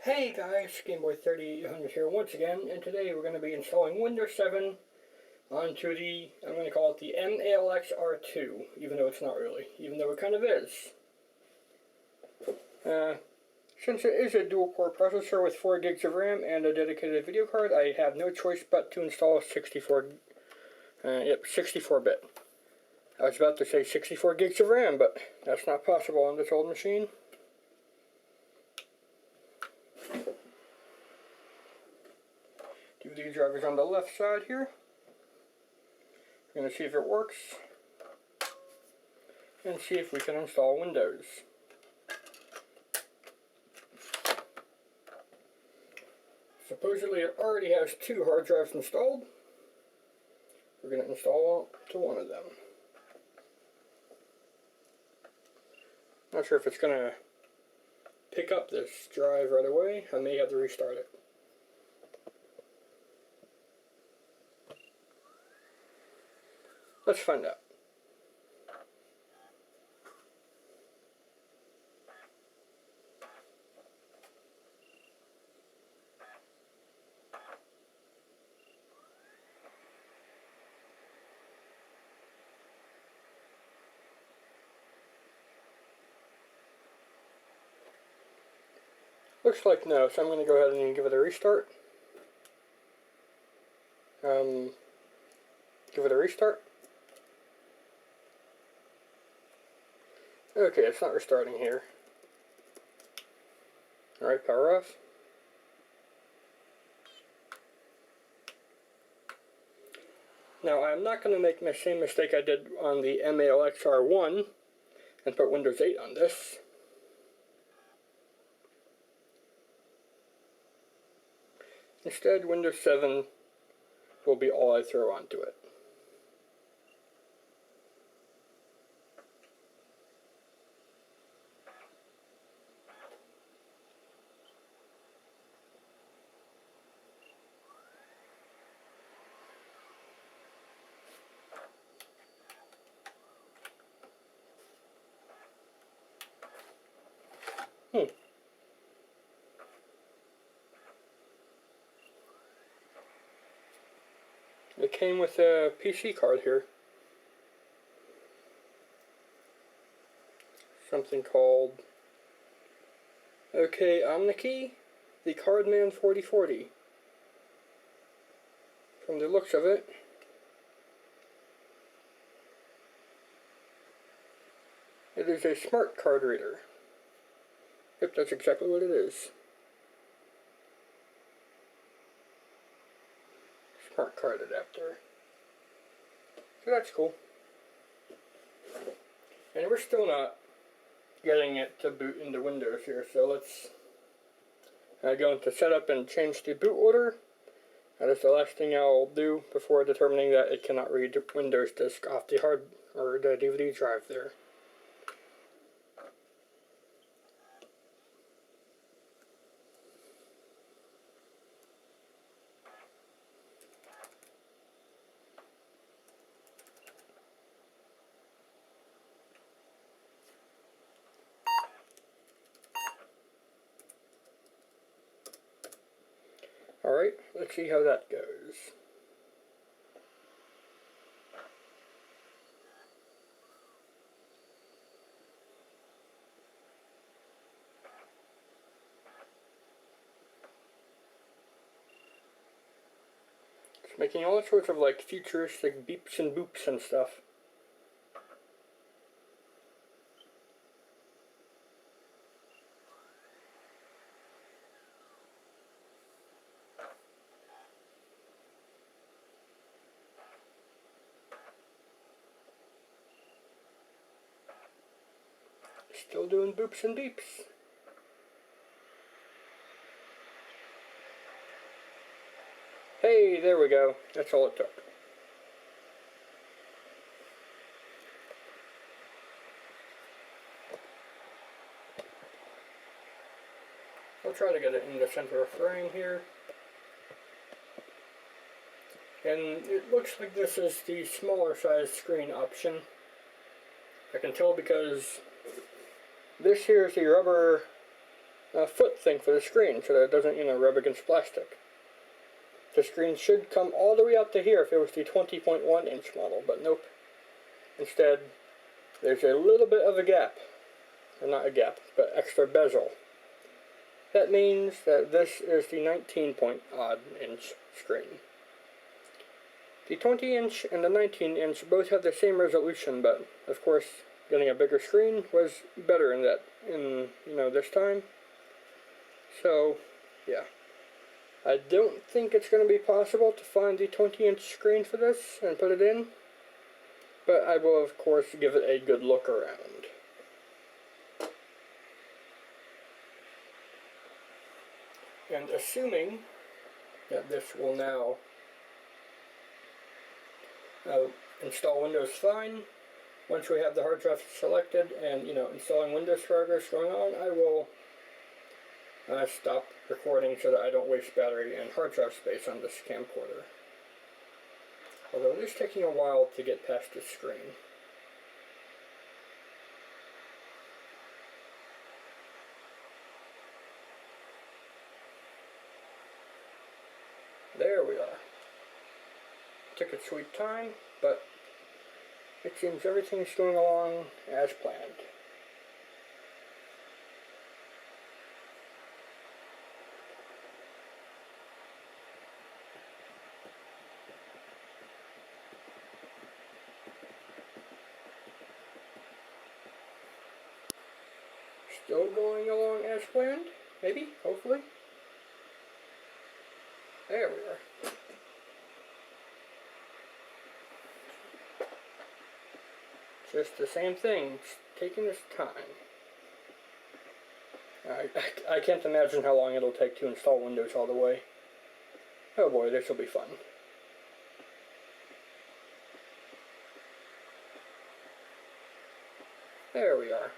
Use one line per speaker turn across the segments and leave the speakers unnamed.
Hey guys, GameBoy3800 here once again, and today we're going to be installing Windows 7 onto the, I'm going to call it the MALX R2, even though it's not really, even though it kind of is. Since it is a dual-core processor with 4 gigs of RAM and a dedicated video card, I have no choice but to install 64-bit. I was about to say 64 gigs of RAM, but that's not possible on this old machine. DVD driver's on the left side here. We're going to see if it works and see if we can install Windows. Supposedly it already has 2 hard drives installed. We're going to install to one of them. Not sure if it's going to pick up this drive right away. I may have to restart it. Let's find out. Looks like no, so I'm going to go ahead and give it a restart. Give it a restart. Okay, it's not restarting here. Alright, power off. Now, I'm not going to make the same mistake I did on the MALX R1 and put Windows 8 on this. Instead, Windows 7 will be all I throw onto it. It came with a PC card here. Something called M59KE, the Cardman 4040. From the looks of it, it is a smart card reader. Yep, that's exactly what it is. Smart card adapter. So that's cool. And we're still not getting it to boot into Windows here, so let's go into setup and change the boot order. That is the last thing I'll do before determining that it cannot read Windows disk off the hard or the DVD drive there. Alright, let's see how that goes. It's making all sorts of like futuristic beeps and boops and stuff. Still doing boops and beeps. Hey, there we go. That's all it took. I'll try to get it in the center of frame here. And it looks like this is the smaller size screen option. I can tell because this here is the rubber foot thing for the screen so that it doesn't, rub against plastic. The screen should come all the way out to here if it was the 20.1 inch model, but nope. Instead, there's a little bit of a gap. Or not a gap, but extra bezel. That means that this is the 19-point-odd inch screen. The 20 inch and the 19 inch both have the same resolution, but of course getting a bigger screen was better in this time. So, yeah. I don't think it's going to be possible to find the 20 inch screen for this and put it in, but I will of course give it a good look around. And assuming that this will now install Windows fine, once we have the hard drive selected and installing Windows progress going on, I will stop recording so that I don't waste battery and hard drive space on this camcorder. Although it is taking a while to get past the screen. There we are. Took its sweet time, but it seems everything's going along as planned. Still going along as planned? Maybe? Hopefully? There we are. Just the same thing, it's taking its time. I can't imagine how long it'll take to install Windows all the way. Oh boy, this will be fun. There we are.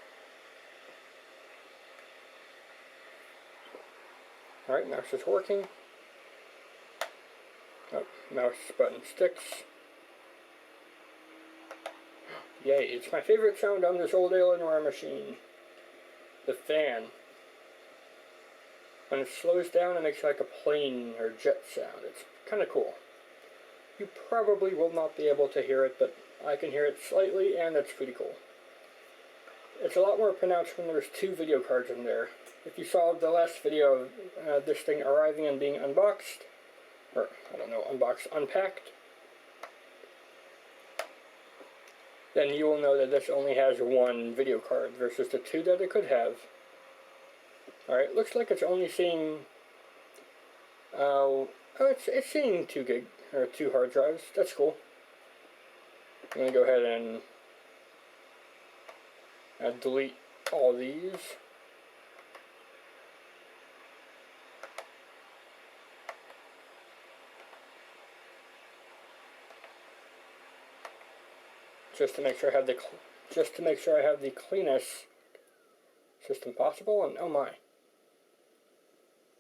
Alright, mouse is working. Oh, mouse button sticks. Yay, it's my favorite sound on this old Alienware machine. The fan. When it slows down, it makes like a plane or jet sound. It's kind of cool. You probably will not be able to hear it, but I can hear it slightly, and it's pretty cool. It's a lot more pronounced when there's two video cards in there. If you saw the last video of this thing arriving and being unboxed, or, I don't know, unpacked, then you will know that this only has one video card versus the two that it could have. Alright, looks like it's only seeing, it's seeing 2 gig, or 2 hard drives. That's cool. I'm going to go ahead and delete all these. Just to make sure I have the cleanest system possible, and oh my.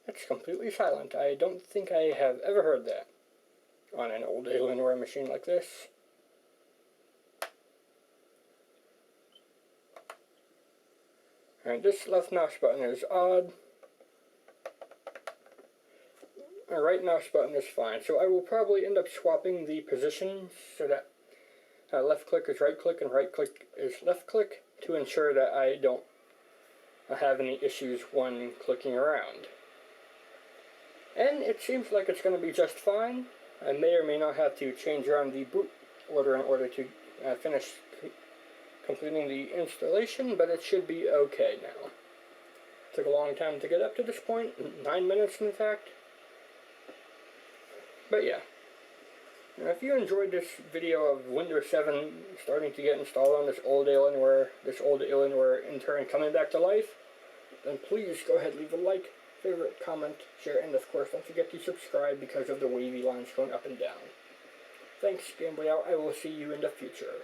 It's completely silent. I don't think I have ever heard that on an old Alienware machine like this. Alright, this left mouse button is odd. The right mouse button is fine, so I will probably end up swapping the positions so that left click is right click and right click is left click to ensure that I don't have any issues when clicking around. And it seems like it's going to be just fine. I may or may not have to change around the boot order in order to finish completing the installation, but it should be okay now. Took a long time to get up to this point, 9 minutes in fact. But yeah. Now, if you enjoyed this video of Windows 7 starting to get installed on this old Alienware intern coming back to life, then please go ahead and leave a like, favorite, comment, share, and of course don't forget to subscribe because of the wavy lines going up and down. Thanks, Game Boy Out. I will see you in the future.